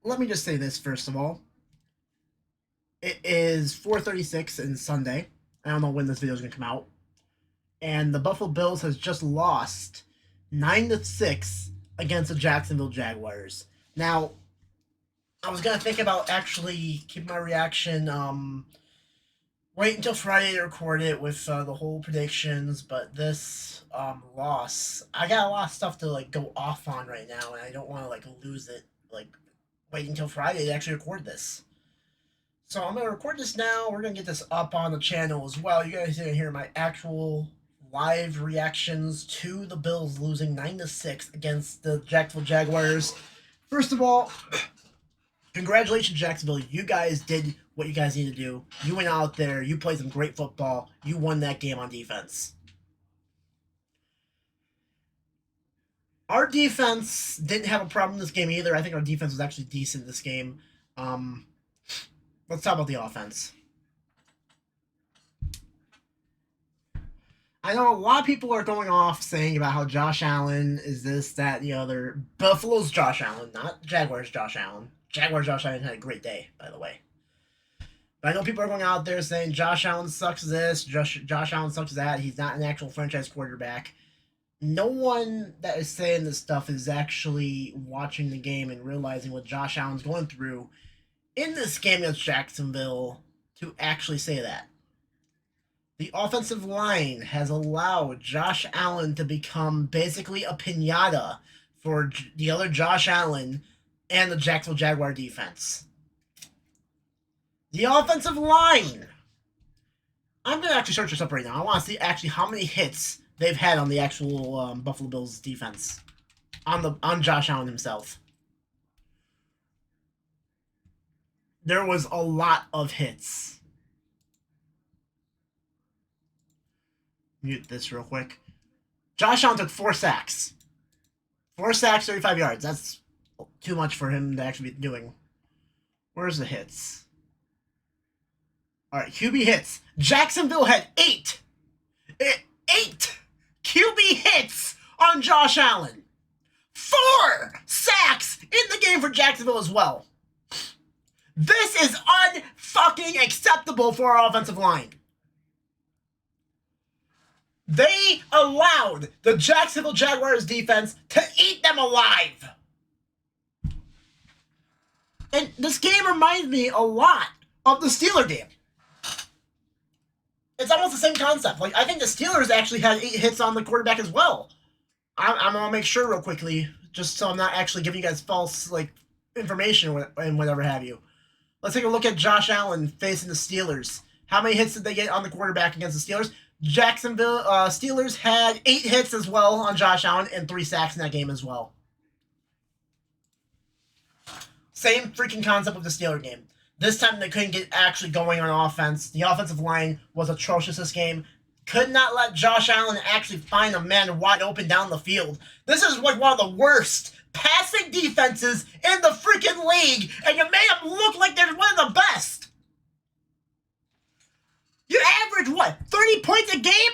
let me just say this first of all. It is 4:36 and Sunday. I don't know when this video is gonna come out. And the Buffalo Bills has just lost 9-6 against the Jacksonville Jaguars. Now, I was gonna think about actually keep my reaction. Wait until Friday to record it with the whole predictions, but this loss, I got a lot of stuff to like go off on right now, and I don't want to like lose it. Like, wait until Friday to actually record this. So I'm gonna record this now. We're gonna get this up on the channel as well. You guys are gonna hear my actual live reactions to the Bills losing 9-6 against the Jacksonville Jaguars. First of all, congratulations, Jacksonville. You guys did what you guys need to do. You went out there. You played some great football. You won that game on defense. Our defense didn't have a problem in this game either. I think our defense was actually decent in this game. Let's talk about the offense. I know a lot of people are going off saying about how Josh Allen is this, that, the other. Buffalo's Josh Allen, not Jaguars Josh Allen. Jaguars Josh Allen had a great day, by the way. But I know people are going out there saying Josh Allen sucks this, Josh Allen sucks that, he's not an actual franchise quarterback. No one that is saying this stuff is actually watching the game and realizing what Josh Allen's going through in this game against Jacksonville to actually say that. The offensive line has allowed Josh Allen to become basically a piñata for the other Josh Allen and the Jacksonville Jaguar defense. The offensive line. I'm going to actually search this up right now. I want to see actually how many hits they've had on the actual Buffalo Bills defense. On Josh Allen himself. There was a lot of hits. Mute this real quick. Josh Allen took 4 sacks. 4 sacks, 35 yards. That's too much for him to actually be doing. Where's the hits? All right, QB hits. Jacksonville had 8. 8 QB hits on Josh Allen. 4 sacks in the game for Jacksonville as well. This is unfucking acceptable for our offensive line. They allowed the Jacksonville Jaguars defense to eat them alive. And this game reminds me a lot of the Steelers game. It's almost the same concept. Like, I think the Steelers actually had 8 hits on the quarterback as well. I'm going to make sure real quickly, just so I'm not actually giving you guys false like information and whatever have you. Let's take a look at Josh Allen facing the Steelers. How many hits did they get on the quarterback against the Steelers? Jacksonville Steelers had 8 hits as well on Josh Allen and 3 sacks in that game as well. Same freaking concept with the Steelers game. This time they couldn't get actually going on offense. The offensive line was atrocious this game. Could not let Josh Allen actually find a man wide open down the field. This is like one of the worst passing defenses in the freaking league, and you made them look like they're one of the best. You average, what, 30 points a game?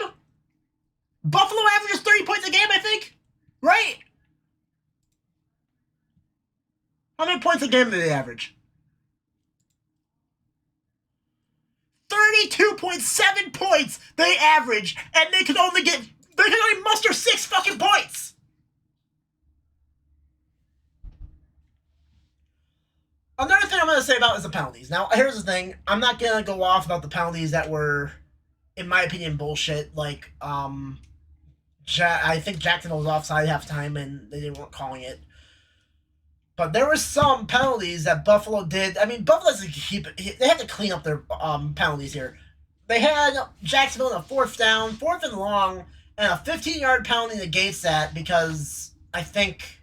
Buffalo averages 30 points a game, I think. Right? How many points a game do they average? 32.7 points they average, and they can only muster 6 fucking points. Another thing I'm going to say about is the penalties. Now, here's the thing. I'm not going to go off about the penalties that were, in my opinion, bullshit. Like, I think Jacksonville was offside halftime, and they weren't calling it. But there were some penalties that Buffalo did. I mean, Buffalo has to they have to clean up their penalties here. They had Jacksonville in a 4th down, 4th and long, and a 15-yard penalty negates that because I think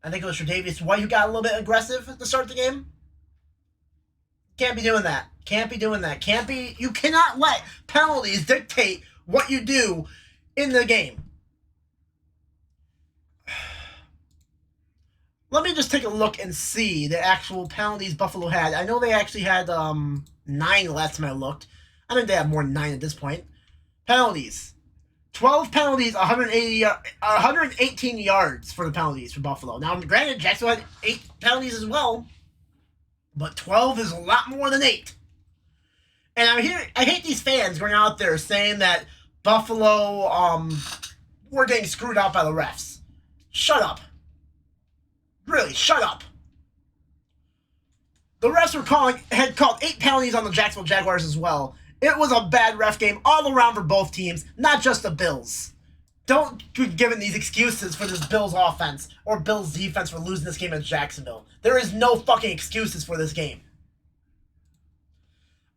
it was Tre'Davious White who got a little bit aggressive at the start of the game. Can't be doing that. Can't be doing that. You cannot let penalties dictate what you do in the game. Let me just take a look and see the actual penalties Buffalo had. I know they actually had 9 last time I looked. I think they have more than 9 at this point. Penalties. 12 penalties, 118 yards for the penalties for Buffalo. Now, granted, Jacksonville had 8 penalties as well. But 12 is a lot more than 8. And I hate these fans going out there saying that Buffalo, we're getting screwed out by the refs. Shut up. Really, shut up. The refs had called 8 penalties on the Jacksonville Jaguars as well. It was a bad ref game all around for both teams, not just the Bills. Don't be giving these excuses for this Bills offense or Bills defense for losing this game at Jacksonville. There is no fucking excuses for this game.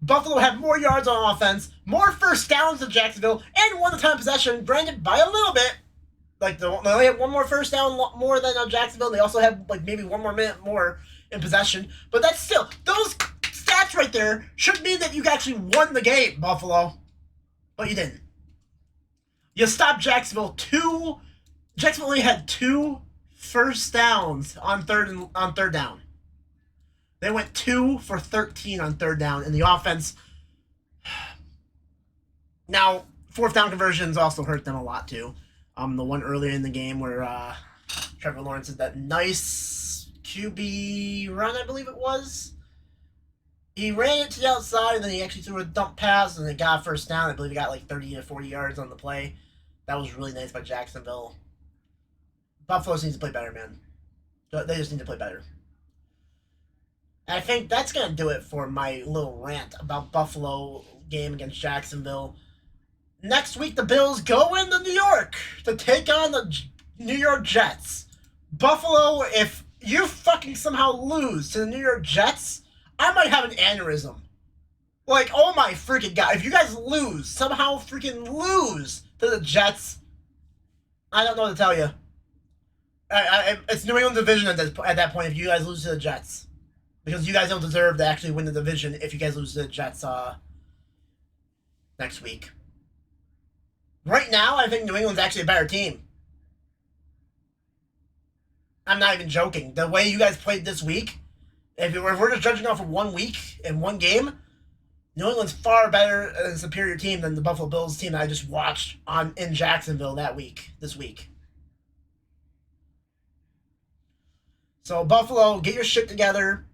Buffalo had more yards on offense, more first downs than Jacksonville, and won the time of possession, granted by a little bit. Like, they only had one more first down more than Jacksonville. They also had, like, maybe 1 more minute more in possession. But that's still, those stats right there should mean that you actually won the game, Buffalo. But you didn't. You stopped Jacksonville. Jacksonville only had 2 first downs on third down. They went 2 for 13 on third down, and the offense. Now, fourth down conversions also hurt them a lot too. The one earlier in the game where Trevor Lawrence did that nice QB run, I believe it was. He ran it to the outside, and then he actually threw a dump pass, and it got first down. I believe he got like 30 to 40 yards on the play. That was really nice by Jacksonville. Buffalo needs to play better, man. They just need to play better. And I think that's going to do it for my little rant about Buffalo game against Jacksonville. Next week, the Bills go into New York to take on the New York Jets. Buffalo, if you fucking somehow lose to the New York Jets, I might have an aneurysm. Like, oh my freaking god. If you guys somehow freaking lose to the Jets, I don't know what to tell you. It's New England division at that point if you guys lose to the Jets. Because you guys don't deserve to actually win the division if you guys lose to the Jets next week. Right now, I think New England's actually a better team. I'm not even joking. The way you guys played this week, if we're just judging off of 1 week and 1 game, New England's far better and a superior team than the Buffalo Bills team that I just watched in Jacksonville this week. So, Buffalo, get your shit together.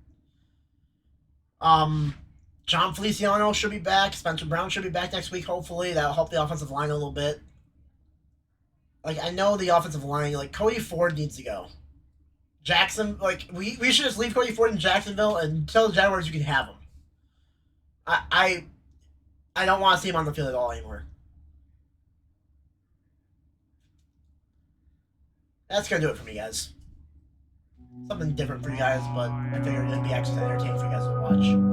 John Feliciano should be back. Spencer Brown should be back next week, hopefully. That'll help the offensive line a little bit. Like, I know the offensive line, like, Cody Ford needs to go. Jackson, like, we should just leave Cody Ford in Jacksonville and tell the Jaguars you can have him. I don't want to see him on the field at all anymore. That's going to do it for me, guys. Something different for you guys, but I figured it'd be actually entertaining for you guys to watch.